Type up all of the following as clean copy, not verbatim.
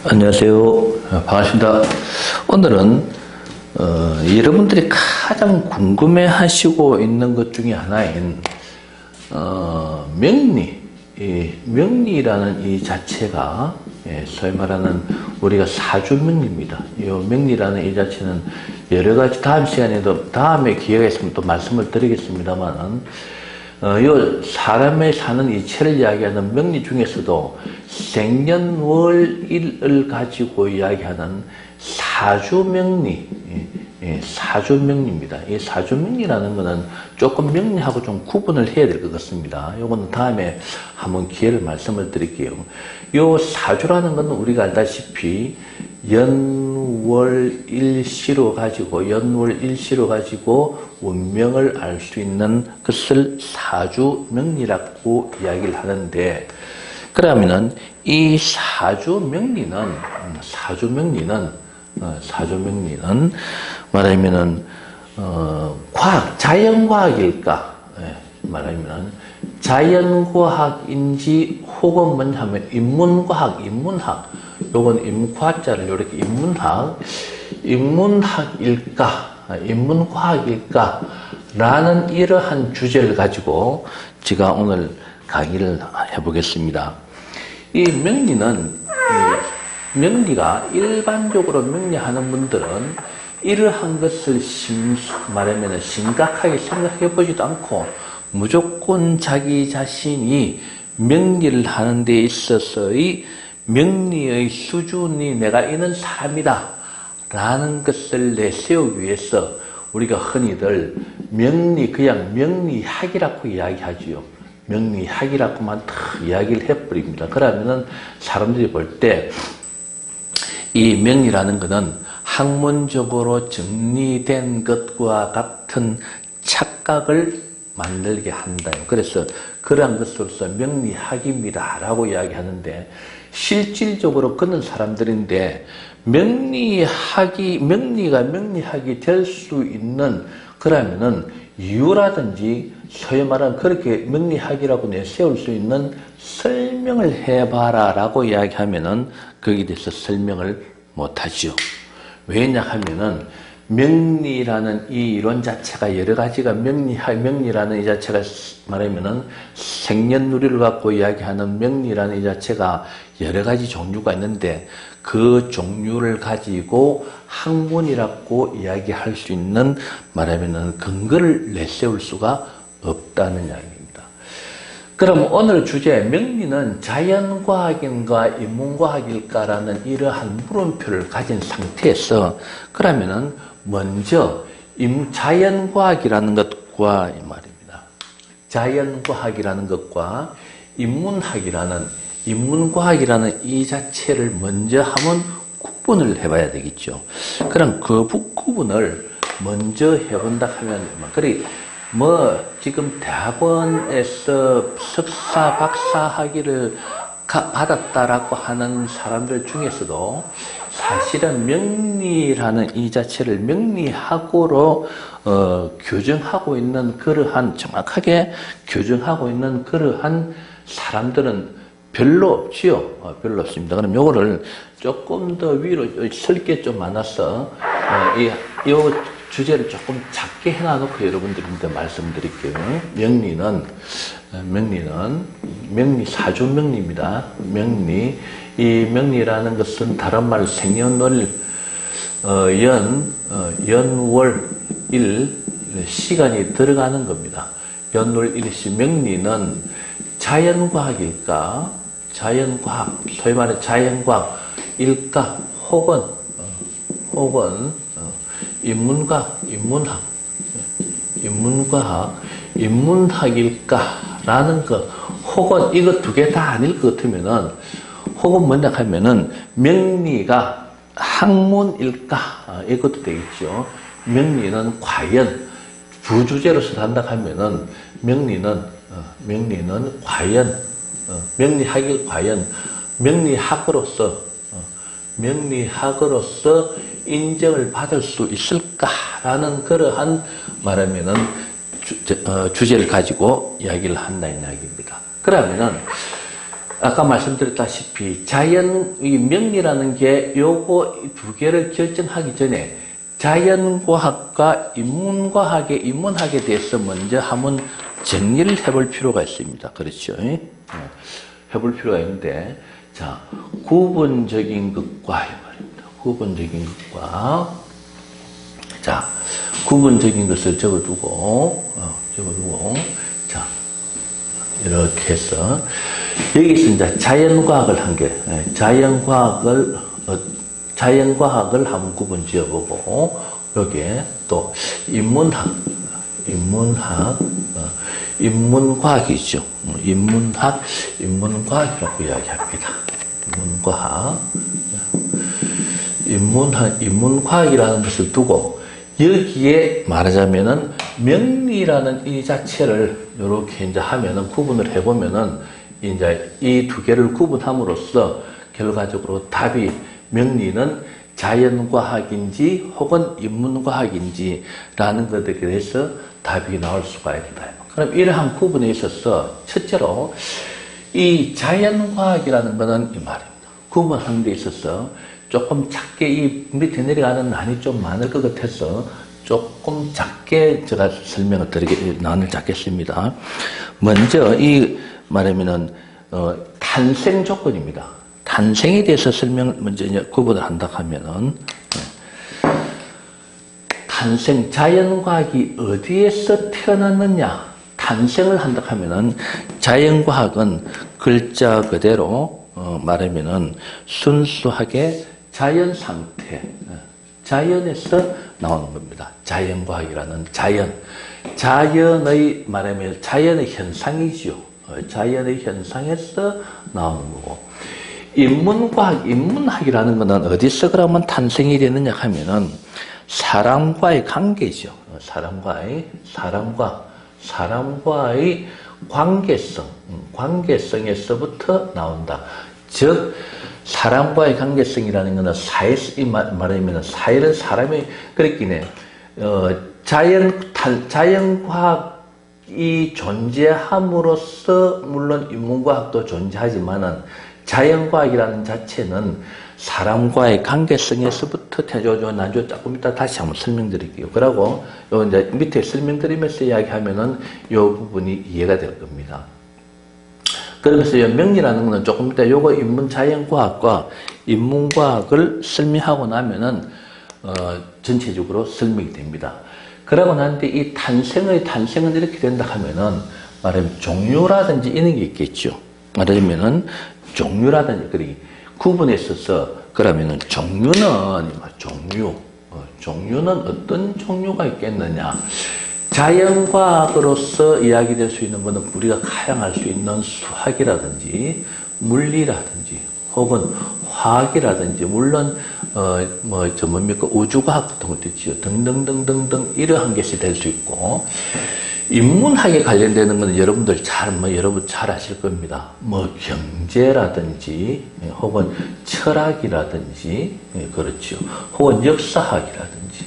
안녕하세요. 반갑습니다. 오늘은 여러분들이 가장 궁금해 하시고 있는 것 중에 하나인 명리. 명리라는 이 자체가 소위 말하는 우리가 사주명리입니다. 이 명리라는 이 자체는 여러 가지 다음 시간에도 다음에 기회가 있으면 또 말씀을 드리겠습니다만은 요 사람의 사는 이체를 이야기하는 명리 중에서도 생년월일을 가지고 이야기하는 사주명리, 사주명리입니다. 이 사주명리라는 것은 조금 명리하고 좀 구분을 해야 될 것 같습니다. 요거는 다음에 한번 기회를 말씀을 드릴게요. 요 사주라는 것은 우리가 알다시피 연월일시로 가지고 운명을 알 수 있는 것을 사주명리라고 이야기를 하는데, 그러면은 이 사주명리는 말하면은 과학, 자연과학일까? 말하면은 자연과학인지 혹은 뭐냐 하면 인문과학. 요건 인과자를 이렇게 인문과학일까? 라는 이러한 주제를 가지고 제가 오늘 강의를 해보겠습니다. 이 명리가 일반적으로 명리하는 분들은 이러한 것을 말하면 심각하게 생각해 보지도 않고 무조건 자기 자신이 명리를 하는 데 있어서의 명리의 수준이 내가 있는 사람이다 라는 것을 내세우기 위해서 우리가 흔히들 그냥 명리학이라고 이야기하지요. 명리학이라고만 탁 이야기를 해버립니다. 그러면은 사람들이 볼 때 이 명리라는 것은 학문적으로 정리된 것과 같은 착각을 만들게 한다. 그래서 그러한 것으로서 명리학입니다 라고 이야기하는데, 실질적으로 그런 사람들인데 명리가 명리학이 될 수 있는 그러면은 이유라든지 소위 말하는 그렇게 명리학이라고 내세울 수 있는 설명을 해봐라 라고 이야기하면은 거기에 대해서 설명을 못하죠. 왜냐 하면은 명리라는 이 이론 자체가 여러 가지가 명리라는 이 자체가 말하면은 생년누리를 갖고 이야기하는 명리라는 이 자체가 여러 가지 종류가 있는데, 그 종류를 가지고 학문이라고 이야기할 수 있는 말하면은 근거를 내세울 수가 없다는 이야기입니다. 그럼 오늘 주제 명리는 자연과학인가 인문과학일까라는 이러한 물음표를 가진 상태에서, 그러면은 먼저 자연과학이라는 것과 이 말입니다. 자연과학이라는 것과 인문과학이라는 이 자체를 먼저 한번 구분을 해봐야 되겠죠. 그럼 그 구분을 먼저 해본다 하면, 지금 대학원에서 석사, 박사 학위를 받았다라고 하는 사람들 중에서도 사실은 명리라는 이 자체를 명리학으로 규정하고 있는 정확하게 규정하고 있는 그러한 사람들은 별로 없지요. 별로 없습니다. 그럼 요거를 조금 더 위로 설계 좀 만나서 이 주제를 조금 작게 해놔놓고 여러분들한테 말씀드릴게요. 명리 사주명리입니다. 이 명리라는 것은 다른 말로 생년월일, 연월일 시간이 들어가는 겁니다. 연월일시. 명리는 자연과학일까? 소위 말해 자연과학일까? 혹은 인문학일까라는 것, 혹은 이거 두 개 다 아닐 것 같으면은, 혹은 뭐냐 하면은 명리가 학문일까? 이것도 되겠죠. 명리는 과연 부주제로서 한다 하면은 명리는 과연 명리학일 과연 명리학으로서 인정을 받을 수 있을까라는 그러한 말하면은 주제를 가지고 이야기를 한다는 이야기입니다. 그러면은 아까 말씀드렸다시피 이 명리라는 게 요거 두 개를 결정하기 전에 자연과학과 인문학에 대해서 먼저 한번 정리를 해볼 필요가 있습니다. 그렇죠? 해볼 필요가 있는데, 자, 구분적인 것과, 말입니다. 구분적인 것과, 자, 구분적인 것을 적어두고, 자, 이렇게 해서, 여기서 이제 자연과학을 한 개, 자연과학을 한번 구분 지어보고, 여기에 또 인문과학이죠. 인문과학이라고 이야기합니다. 인문과학이라는 것을 두고, 여기에 말하자면은 명리라는 이 자체를 이렇게 이제 하면은 구분을 해보면은 이제 이 두 개를 구분함으로써 결과적으로 답이 명리는 자연과학인지 혹은 인문과학인지라는 것에 대해서 답이 나올 수가 있다. 그럼 이러한 구분에 있어서 첫째로 이 자연과학이라는 것은 이 말입니다. 구분하는 데 있어서 조금 작게 이 밑에 내려가는 난이 좀 많을 것 같아서 조금 작게 제가 설명을 난을 잡겠습니다. 먼저 이 말하면은 탄생 조건입니다. 탄생에 대해서 설명을 먼저 이제 구분을 한다 하면은 탄생 자연과학이 어디에서 태어났느냐 탄생을 한다 하면은 자연과학은 글자 그대로 말하면은 순수하게 자연 상태, 자연에서 나오는 겁니다. 자연과학이라는 자연의 말하면 자연의 현상이죠. 자연의 현상에서 나오는 거고, 인문학이라는 것은 어디서 그러면 탄생이 되느냐 하면은 사람과의 관계죠. 사람과의 관계성에서부터 나온다. 즉, 사람과의 관계성이라는 것은 말하면 사회는 사람이 그랬기네. 자연과학이 존재함으로써 물론 인문과학도 존재하지만은 자연과학이라는 자체는 사람과의 관계성에서부터 나중에 조금 이따 다시 한번 설명드릴게요. 그러고 요 이제 밑에 설명드리면서 이야기하면은 요 부분이 이해가 될 겁니다. 그러면서 요 명리라는 것은 조금 이따 요거 자연과학과 인문과학을 설명하고 나면은 전체적으로 설명이 됩니다. 그러고 난뒤 이 탄생은 이렇게 된다 하면은 말하면 종류라든지 이런 게 있겠죠. 말하자면은 종류라든지 구분에 있어서 그러면은 종류는 어떤 종류가 있겠느냐? 자연과학으로서 이야기될 수 있는 것은 우리가 가양할 수 있는 수학이라든지 물리라든지 혹은 화학이라든지 물론 우주과학 같은 것도 있죠. 등등등등등 이러한 것이 될 수 있고, 인문학에 관련되는 것은 여러분들 여러분 잘 아실 겁니다. 경제라든지 혹은 철학이라든지 그렇죠. 혹은 역사학이라든지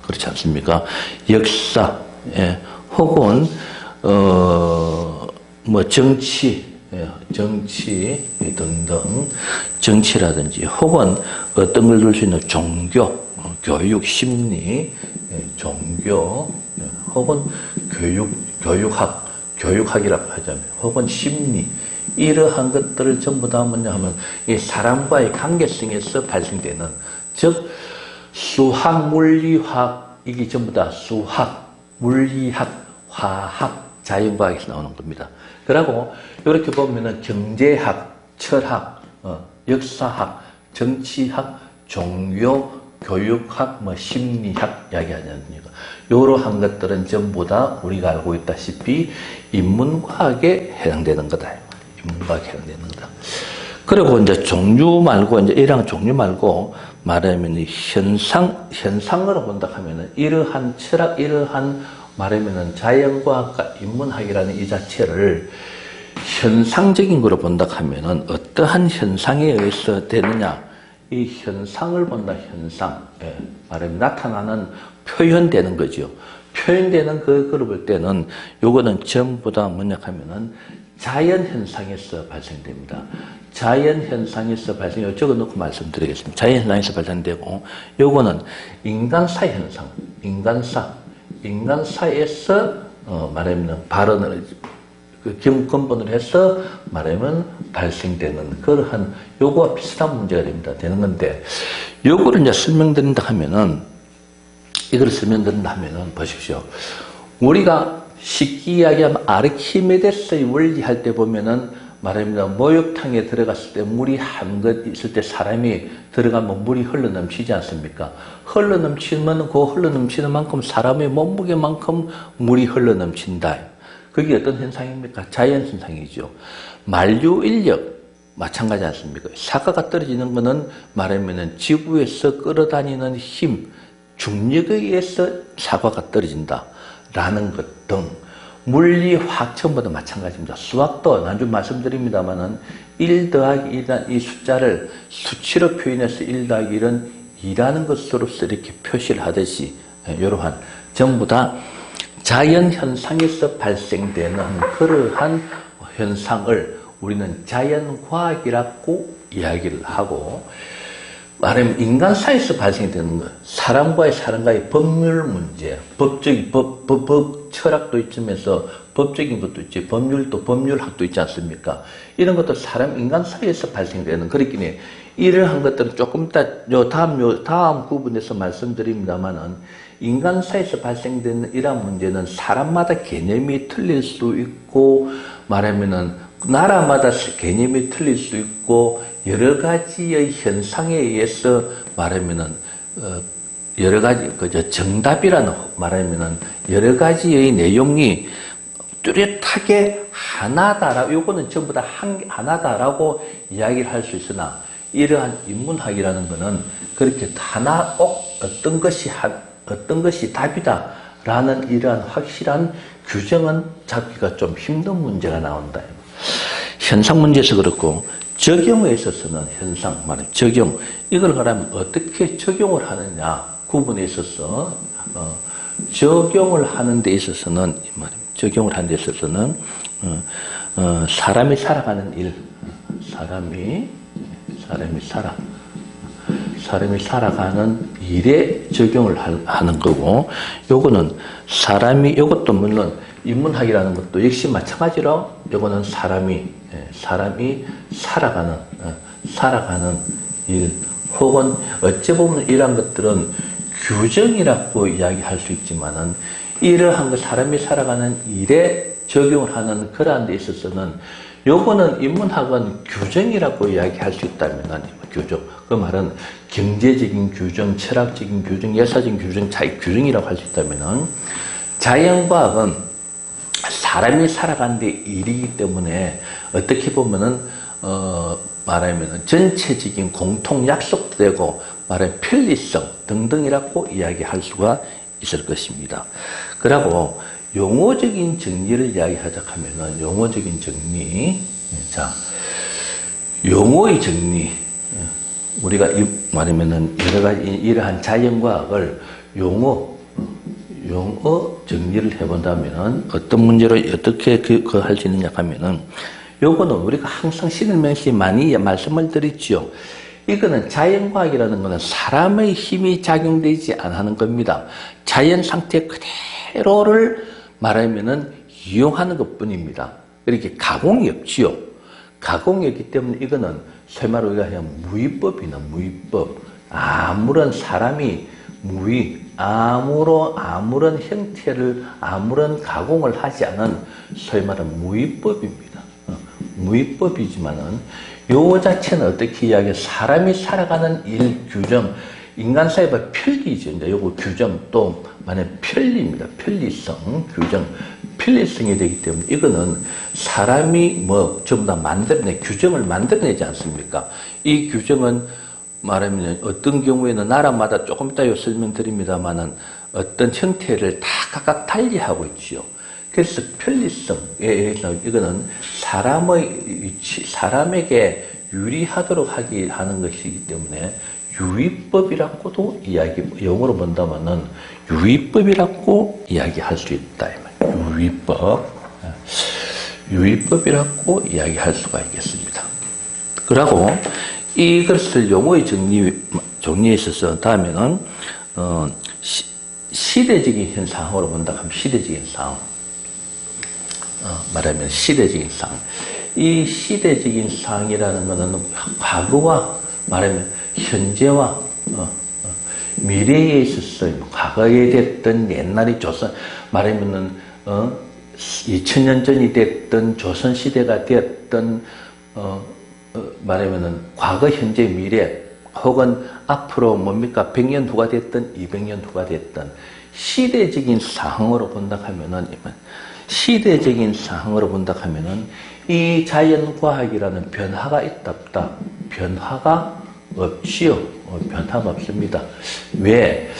그렇지 않습니까? 역사 혹은 정치 등등 정치라든지 혹은 어떤 걸 둘 수 있는 종교, 교육, 심리, 종교 혹은 교육학이라고 하자면 혹은 심리 이러한 것들을 전부 다 뭐냐 하면 이 사람과의 관계성에서 발생되는 즉 수학, 물리학 이게 전부 다 수학, 물리학, 화학, 자연과학에서 나오는 겁니다. 그리고 이렇게 보면은 경제학, 철학, 역사학, 정치학, 종교, 교육학, 심리학 이야기하지 않습니까? 이러한 것들은 전부 다 우리가 알고 있다시피 인문과학에 해당되는 거다. 인문과학에 해당되는 거다. 그리고 이제 종류 말고 이제 이러한 종류 말고 말하면 현상으로 본다 하면은 이러한 철학, 이러한 말하면은 자연과학과 인문학이라는 이 자체를 현상적인 거로 본다 하면은 어떠한 현상에 의해서 되느냐? 이 현상을 본다, 현상. 말하면 나타나는 표현되는 거죠. 표현되는 그걸 볼 때는 요거는 전부 다 뭐냐 하면은 자연현상에서 발생됩니다. 자연현상에서 발생해요. 적어놓고 말씀드리겠습니다. 자연현상에서 발생되고, 요거는 인간사 현상, 인간사에서 말하면 발언을 근본으로 해서 말하면 발생되는 그러한 요거와 비슷한 문제가 됩니다. 되는 건데, 요거를 이제 설명드린다 하면은, 이걸 설명드린다 하면은 보십시오. 우리가 쉽게 이야기하면 아르키메데스의 원리 할 때 보면은 말하면 목욕탕에 들어갔을 때 물이 한 것 있을 때 사람이 들어가면 물이 흘러넘치지 않습니까? 흘러넘치면 그 흘러넘치는 만큼 사람의 몸무게만큼 물이 흘러넘친다. 그게 어떤 현상입니까? 자연현상이죠. 만류인력 마찬가지 않습니까? 사과가 떨어지는 것은 말하면 지구에서 끌어다니는 힘, 중력에 의해서 사과가 떨어진다 라는 것 등 물리화학 전부 다 마찬가지입니다. 수학도 난좀 말씀드립니다만은 1 더하기 1이라는 이 숫자를 수치로 표현해서 1 더하기 1은 2라는 것으로서 이렇게 표시를 하듯이 이러한 전부 다 자연현상에서 발생되는 그러한 현상을 우리는 자연과학이라고 이야기를 하고, 말하면 인간사에서 발생되는 것, 사람과의 법률 문제, 법 철학도 있으면서 법적인 것도 있지, 법률학도 있지 않습니까? 이런 것도 인간 사이에서 발생되는, 그렇기에 이러한 것들은 조금 이따 다음 부분에서 말씀드립니다만은, 인간 사이에서 발생되는 이러한 문제는 사람마다 개념이 틀릴 수 있고, 말하면은 나라마다 개념이 틀릴 수 있고, 여러 가지의 현상에 의해서 말하면은 여러 가지 정답이라는 말하면은 여러 가지의 내용이 뚜렷하게 하나다라, 요거는 전부 다 하나다라고 이야기를 할 수 있으나, 이러한 인문학이라는 것은 그렇게 하나 꼭 어떤 것이 답이다라는 이러한 확실한 규정은 잡기가 좀 힘든 문제가 나온다. 현상 문제에서 그렇고, 적용에 있어서는 적용, 이걸 그러면 어떻게 적용을 하느냐 구분에 있어서 적용을 하는 데 있어서는 사람이 살아가는 일, 사람이 살아가는 일에 적용을 하는 거고, 요거는 요것도 물론 인문학이라는 것도 역시 마찬가지로 요거는 사람이 살아가는 일, 혹은 어찌 보면 이러한 것들은 규정이라고 이야기할 수 있지만은, 이러한 사람이 살아가는 일에 적용을 하는 그러한 데 있어서는 요거는 인문학은 규정이라고 이야기할 수 있다면, 규정, 그 말은 경제적인 규정, 철학적인 규정, 역사적인 규정, 규정이라고 할 수 있다면, 자연과학은 사람이 살아가는 데 일이기 때문에 어떻게 보면은 말하면 전체적인 공통 약속도 되고, 말하면 편리성 등등이라고 이야기할 수가 있을 것입니다. 그리고 용어적인 정리를 이야기하자 하면은, 용어적인 정리, 용어의 정리, 우리가 말하면은 여러 가지 이러한 자연과학을 용어 정리를 해본다면 어떤 문제로 어떻게 할 수 있느냐 하면은, 요거는 우리가 항상 신일명시 많이 말씀을 드렸지요. 이거는 자연과학이라는 것은 사람의 힘이 작용되지 않는 겁니다. 자연 상태 그대로를 말하면은 이용하는 것 뿐입니다. 이렇게 가공이 없지요. 가공이 없기 때문에 이거는 소위 말로 우리가 그냥 무위법이나 무위법. 아무런 사람이 아무런 형태를, 아무런 가공을 하지 않은 소위 말하는 무위법입니다. 무위법이지만은 요 자체는 어떻게 이야기해? 사람이 살아가는 일 규정, 인간사회의 편리죠. 이제 요거 규정, 또 만약 편리입니다. 편리성, 규정, 편리성이 되기 때문에 이거는 사람이 전부 다 규정을 만들어내지 않습니까? 이 규정은 말하면 어떤 경우에는 나라마다 조금 이따 설명드립니다만은 어떤 형태를 다 각각 달리하고 있지요. 그래서 편리성에 의해서 이거는 사람에게 유리하도록 하는 것이기 때문에 유의법이라고도 영어로 본다면은 유의법이라고 이야기할 수 있다. 유의법. 유의법이라고 이야기할 수가 있겠습니다. 그리고 이것을 용어의 정리에 있어서 다음에는 시대적인 현상으로 본다 하면 시대적인 상황, 말하면 시대적인 상황. 이 시대적인 상황이라는 것은 과거와 말하면 현재와 미래에 있어서 과거에 됐던 옛날의 조선 말하면은 2000년 전이 됐던 조선 시대가 됐던 말하면은 과거 현재 미래 혹은 앞으로 뭡니까 100년 후가 됐던 200년 후가 됐던 시대적인 상황으로 본다 하면은 시대적인 상황으로 본다 하면은 이 자연과학이라는 변화가 있다 없다? 변화가 없지요. 변화가 없습니다. 왜?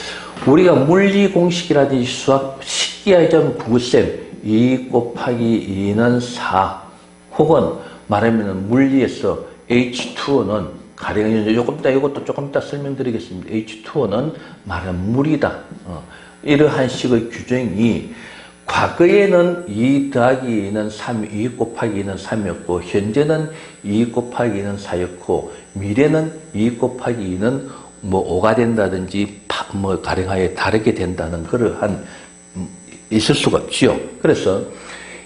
우리가 물리 공식이라든지 수학 쉽게 하자면 9쌤 2 곱하기 2는 4 혹은 말하면 물리에서 H2O는 가령 이것도 조금 이따 설명드리겠습니다. H2O는 말하면 물이다. 이러한 식의 규정이 과거에는 2 더하기 2는 3, 2 곱하기 2는 3이었고 현재는 2 곱하기 2는 4였고 미래는 2 곱하기 2는 뭐 5가 된다든지 가령하여 다르게 된다는 그러한 있을 수가 없지요. 그래서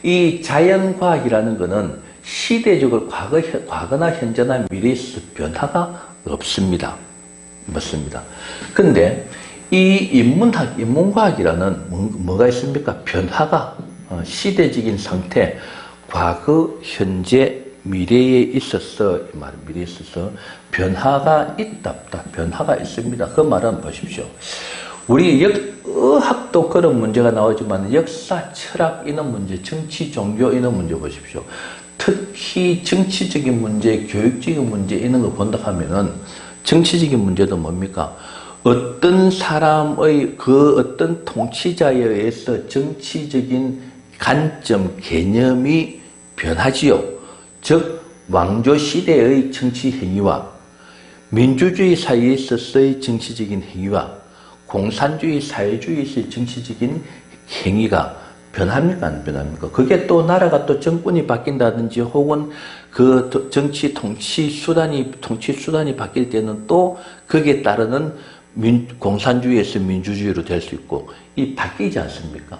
이 자연과학이라는 것은 시대적으로 과거나 현재나 미래에 있어서 변화가 없습니다. 맞습니다. 근데 이 인문과학이라는 뭐가 있습니까? 변화가 시대적인 상태, 과거, 현재, 미래에 있어서 미래에 있어서 변화가 있다 없다. 변화가 있습니다. 그 말은 보십시오. 우리 의학도 그런 문제가 나오지만 역사, 철학 이런 문제, 정치, 종교 이런 문제 보십시오. 특히 정치적인 문제, 교육적인 문제 이런 거 본다 하면은 정치적인 문제도 뭡니까? 어떤 사람의 그 어떤 통치자에 의해서 정치적인 관점, 개념이 변하지요. 즉 왕조 시대의 정치 행위와 민주주의 사회에 있어서의 정치적인 행위와 공산주의 사회주의에서의 정치적인 행위가 변합니까? 안 변합니까? 그게 또 나라가 또 정권이 바뀐다든지 혹은 그 정치 통치 수단이 바뀔 때는 또 거기에 따르는 공산주의에서 민주주의로 될 수 있고 이 바뀌지 않습니까?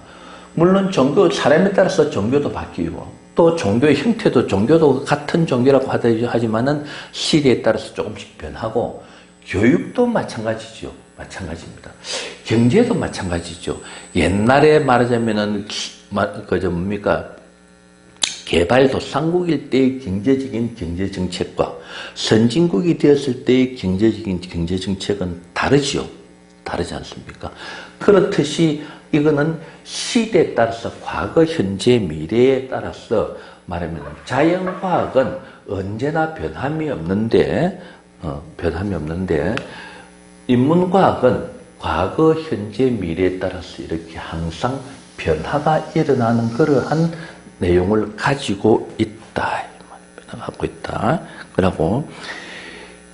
물론 종교 사람에 따라서 종교도 바뀌고 또 종교의 형태도 종교도 같은 종교라고 하지만은 시대에 따라서 조금씩 변하고 교육도 마찬가지죠. 마찬가지입니다. 경제도 마찬가지죠. 옛날에 말하자면은 뭡니까? 개발도상국일 때의 경제 정책과 선진국이 되었을 때의 경제 정책은 다르지요. 다르지 않습니까? 그렇듯이 이거는 시대에 따라서 과거, 현재, 미래에 따라서 말하면 자연과학은 언제나 변함이 없는데 인문과학은 과거, 현재, 미래에 따라서 이렇게 항상 변화가 일어나는 그러한 내용을 가지고 있다. 변화하고 있다. 그리고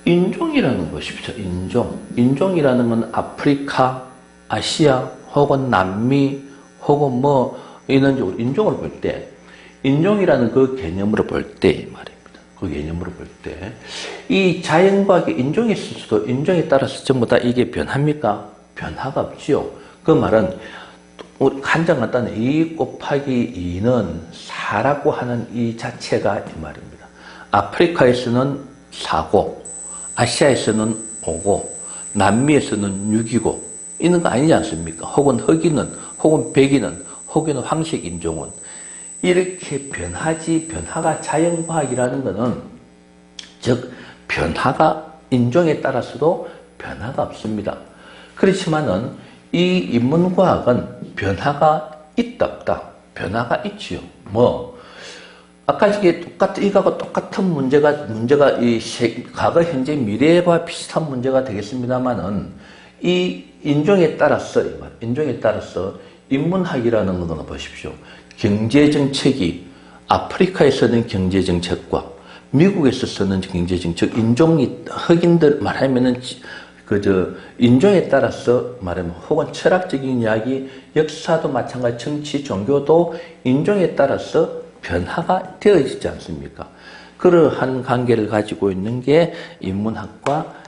인종이라는 것이죠. 인종이라는 건 아프리카, 아시아 혹은 남미 혹은 뭐 이런 인종을 볼 때 인종이라는 그 개념으로 볼 때 말입니다. 그 개념으로 볼 때 이 자연과학의 인종에 있어서도 인종에 따라서 전부 다 이게 변합니까? 변화가 없지요. 그 말은 한장 간단해 2 곱하기 2는 4라고 하는 이 자체가 이 말입니다. 아프리카에서는 4고 아시아에서는 5고 남미에서는 6이고 이런 거 아니지 않습니까? 혹은 흑인은 혹은 백인은 혹은 황색 인종은 이렇게 변화가 자연과학이라는 것은 즉 변화가 인종에 따라서도 변화가 없습니다. 그렇지만은 이 인문과학은 변화가 있다 없다. 변화가 있지요. 아까 이거하고 똑같은 문제가 이 과거, 현재, 미래와 비슷한 문제가 되겠습니다만은 이 인종에 따라서 인문학이라는 것은 보십시오. 경제정책이 아프리카에서는 경제정책과 미국에서 쓰는 경제정책, 흑인들 말하면은 인종에 따라서 말하면 혹은 철학적인 이야기, 역사도 마찬가지, 정치, 종교도 인종에 따라서 변화가 되어지지 않습니까? 그러한 관계를 가지고 있는 게 인문학과